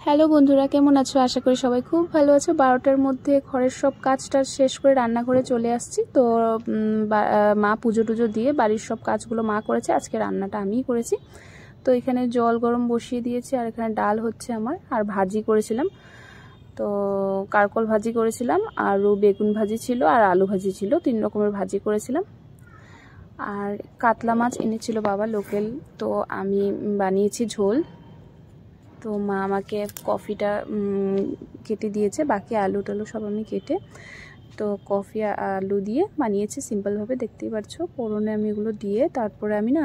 Hello বন্ধুরা, কেমন আছো? আশা করি সবাই খুব ভালো আছো। 12টার মধ্যে ঘরের সব কাজটা শেষ করে রান্নাঘরে চলে আসছি। তো মা পুজো টুজো দিয়ে বাড়ির সব কাজগুলো মা করেছে, আজকে রান্নাটা আমিই করেছি। তো এখানে জল গরম বসিয়ে দিয়েছি, আর এখানে ডাল হচ্ছে আমার, আর ভাজি করেছিলাম। তো কারকল ভাজি করেছিলাম, আরও বেগুন ভাজি ছিল, আর আলু ভাজি ছিল, 3 রকমের ভাজি করেছিলাম। আর কাতলা মাছ এনেছিল বাবা লোকেল, তো আমি বানিয়েছি ঝোল। তো মা আমাকে কফিটা কেটে দিয়েছে, বাকি আলু টালু সব আমি কেটে, তো কফি আলু দিয়ে বানিয়েছি সিম্পলভাবে, দেখতেই পাচ্ছ। ফোড়নে আমি এগুলো দিয়ে তারপরে আমি না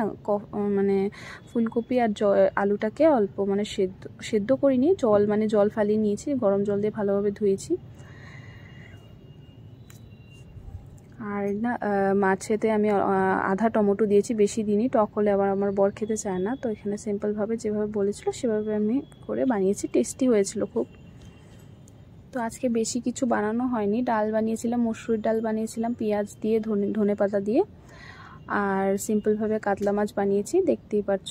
মানে ফুলকপি আর আলুটাকে অল্প মানে সেদ্ধ করিনি, জল ফালিয়ে নিয়েছি, গরম জল দিয়ে ভালোভাবে ধুয়েছি। আর না মাছেতে আমি আধা টমেটো দিয়েছি, বেশি দিনই, টক হলে আবার আমার বর খেতে চায় না। তো এখানে সিম্পলভাবে যেভাবে বলেছিল সেভাবে আমি করে বানিয়েছি, টেস্টি হয়েছিল খুব। তো আজকে বেশি কিছু বানানো হয়নি, ডাল বানিয়েছিলাম, মসুরির ডাল বানিয়েছিলাম পেঁয়াজ দিয়ে, ধনে পাতা দিয়ে, আর সিম্পলভাবে কাতলা মাছ বানিয়েছি, দেখতেই পাচ্ছ।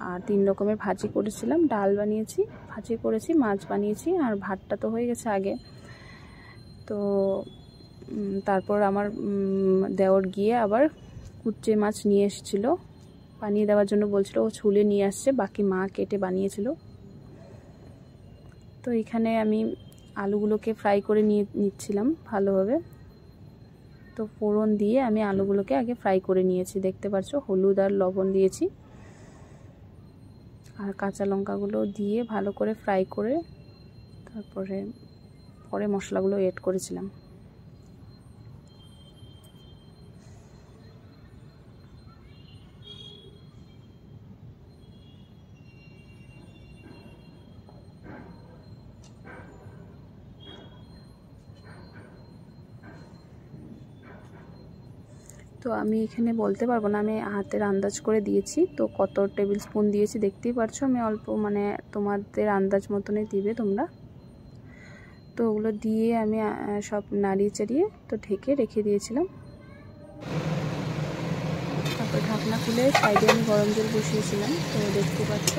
আর 3 রকমের ভাজি করেছিলাম, ডাল বানিয়েছি, ভাজি করেছি, মাছ বানিয়েছি, আর ভাতটা তো হয়ে গেছে আগে। তো তারপর আমার দেওর গিয়ে আবার কুচে মাছ নিয়ে এসেছিল, বানিয়ে দেওয়ার জন্য বলছিল, ও ছুলে নিয়ে আসছে, বাকি মা কেটে বানিয়েছিল। তো এখানে আমি আলুগুলোকে ফ্রাই করে নিচ্ছিলাম ভালোভাবে। তো ফোড়ন দিয়ে আমি আলুগুলোকে আগে ফ্রাই করে নিয়েছি, দেখতে পাচ্ছ, হলুদ আর লবণ দিয়েছি, আর কাঁচা লঙ্কাগুলো দিয়ে ভালো করে ফ্রাই করে পরে মশলাগুলো এড করেছিলাম। তো আমি এখানে বলতে পারবো না, আমি হাতের আন্দাজ করে দিয়েছি, তো কত টেবিল স্পুন দিয়েছি দেখতেই পারছো। আমি অল্প মানে তোমাদের আন্দাজ মতনই দিবে তোমরা। তো ওগুলো দিয়ে আমি সব নাড়িয়ে চাড়িয়ে তো ঢেকে রেখে দিয়েছিলাম। তারপর ঢাকনা খুলে সাইডে আমি গরম জল বসিয়েছিলাম, তো দেখতে পাচ্ছ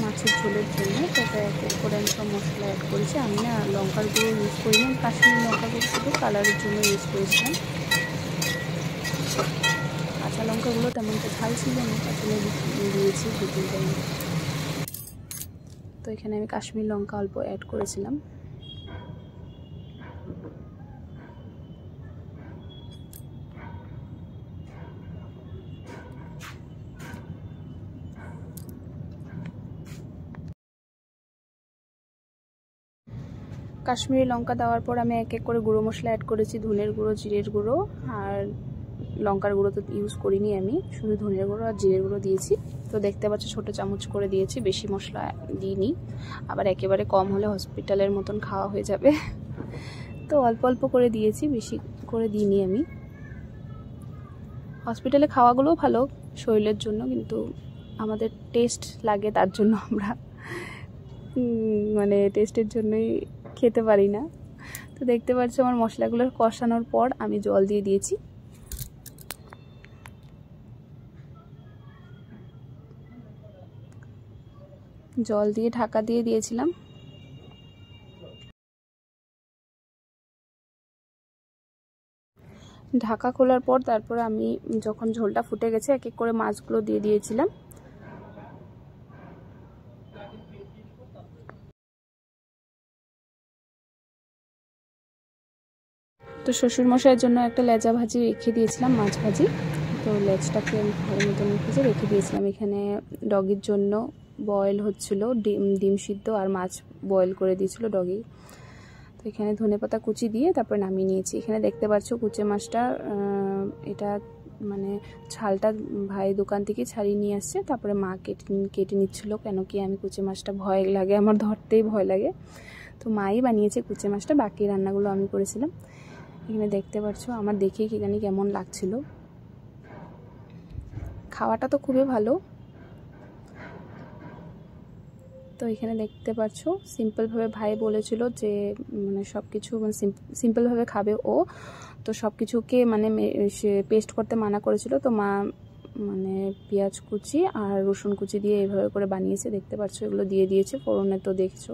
মাছের ঝোলের জন্য। তারপরে এক এক করে আমি সব মশলা অ্যাড করেছি। আমি না লঙ্কার গুঁড়ো ইউজ করিনি, কাশ্মীরি লঙ্কা গুঁড়ো শুধু কালারের জন্য ইউজ করেছিলাম। কাঁচা লঙ্কাগুলো তেমন তো ঝাল ছিল না, আসলে দিয়েছি 2-3টা। তো এখানে আমি কাশ্মীরি লঙ্কা অল্প অ্যাড করেছিলাম। কাশ্মীরি লঙ্কা দেওয়ার পর আমি এক এক করে গুঁড়ো মশলা অ্যাড করেছি, ধনের গুঁড়ো, জিরের গুঁড়ো, আর লঙ্কার গুঁড়ো তো ইউজ করিনি আমি, শুধু ধনের গুঁড়ো আর জিরের গুঁড়ো দিয়েছি। তো দেখতে পাচ্ছ ছোটো চামচ করে দিয়েছি, বেশি মশলা দিইনি, আবার একেবারে কম হলে হসপিটালের মতন খাওয়া হয়ে যাবে। তো অল্প অল্প করে দিয়েছি, বেশি করে দিইনি আমি। হসপিটালে খাওয়াগুলোও ভালো শরীরের জন্য, কিন্তু আমাদের টেস্ট লাগে, তার জন্য আমরা মানে টেস্টের জন্যই খেতে পারি না। তো দেখতে পাচ্ছ আমার মশলাগুলো কষানোর পর আমি জল দিয়ে দিয়েছি। জল দিয়ে ঢাকা দিয়ে দিয়েছিলাম। ঢাকা খোলার পর তারপর আমি যখন ঝোলটা ফুটে গেছে এক এক করে মাছগুলো দিয়ে দিয়েছিলাম। তো শ্বশুরমশাইয়ের জন্য একটা লেজা ভাজি রেখে দিয়েছিলাম, মাছ ভাজি। তো লেজটাকে আমি ভালো মতন রেখে দিয়েছিলাম। এখানে ডগির জন্য বয়েল হচ্ছিল, ডিম সিদ্ধ আর মাছ বয়েল করে দিয়েছিল ডগি। তো এখানে ধনেপাতা কুচি দিয়ে তারপর নামিয়ে নিয়েছি। এখানে দেখতে পাচ্ছ কুচে মাছটা, এটা মানে ছালটা ভাই দোকান থেকে ছাড়িয়ে নিয়ে আসছে, তারপরে মা কেটে নিচ্ছিল, কেন কি আমি কুচে মাছটা ভয় লাগে, আমার ধরতেই ভয় লাগে। তো মাই বানিয়েছে কুচে মাছটা, বাকি রান্নাগুলো আমি করেছিলাম। এখানে দেখতে পাচ্ছ আমার দেখেই কি জানি কেমন লাগছিল। খাওয়াটা তো খুবই ভালো। তো এখানে দেখতে পাচ্ছ সিম্পলভাবে ভাই বলেছিল যে মানে সব কিছু মানে সিম্পলভাবে খাবে ও, তো সব কিছুকে মানে সে পেস্ট করতে মানা করেছিল। তো মা মানে পেঁয়াজ কুচি আর রসুন কুচি দিয়ে এইভাবে করে বানিয়েছে, দেখতে পাচ্ছ। এগুলো দিয়ে দিয়েছে ফোড়নে, তো দেখছো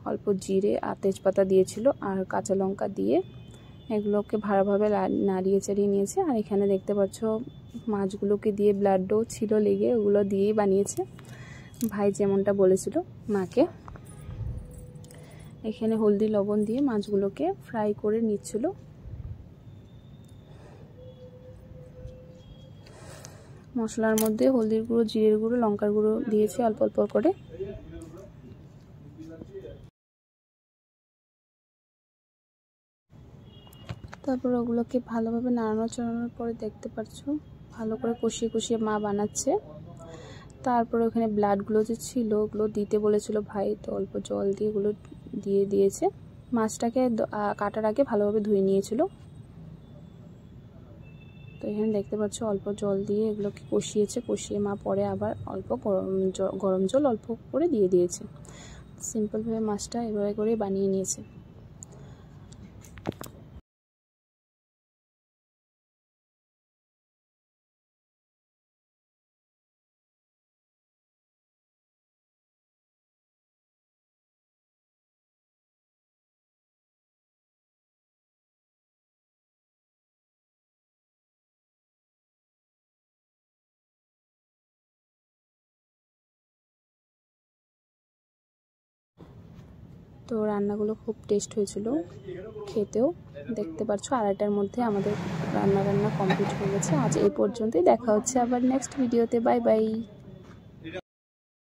অল্প জিরে আর তেজপাতা দিয়েছিল আর কাঁচা লঙ্কা দিয়ে এগুলোকে ভালোভাবে নাড়িয়ে চাড়িয়ে নিয়েছে। আর এখানে দেখতে পাচ্ছ মাছগুলোকে দিয়ে ব্লাডও ছিল লেগে, ওগুলো দিয়েই বানিয়েছে ভাই যেমনটা বলেছিল মাকে। এখানে হলদি লবণ দিয়ে মাছগুলোকে ফ্রাই করে নিচ্ছিল। মশলার মধ্যে হলদির গুঁড়ো, জিরের গুঁড়ো, লঙ্কার গুঁড়ো দিয়েছে অল্প অল্প করে। তারপর ওগুলোকে ভালোভাবে নাড়ানো চাড়ানোর পরে দেখতে পাচ্ছ ভালো করে কষিয়ে কষিয়ে মা বানাচ্ছে। তারপর ওখানে ব্লাডগুলো যে ছিল ওগুলো দিতে বলেছিল ভাই, তো অল্প জল দিয়ে ওগুলো দিয়ে দিয়েছে। মাছটাকে কাটার আগে ভালোভাবে ধুয়ে নিয়েছিল। তো এখানে দেখতে পাচ্ছ অল্প জল দিয়ে এগুলোকে কষিয়েছে, কষিয়ে মা পরে আবার অল্প গরম জল অল্প করে দিয়ে দিয়েছে। সিম্পলভাবে মাছটা এভাবে করে বানিয়ে নিয়েছে। তো রান্নাগুলো খুব টেস্ট হয়েছিল খেতেও। দেখতে পাচ্ছ 2:30টার মধ্যে আমাদের রান্না কমপ্লিট হয়ে গেছে। আজ এই পর্যন্তই, দেখা হচ্ছে আবার নেক্সট ভিডিওতে। Bye bye.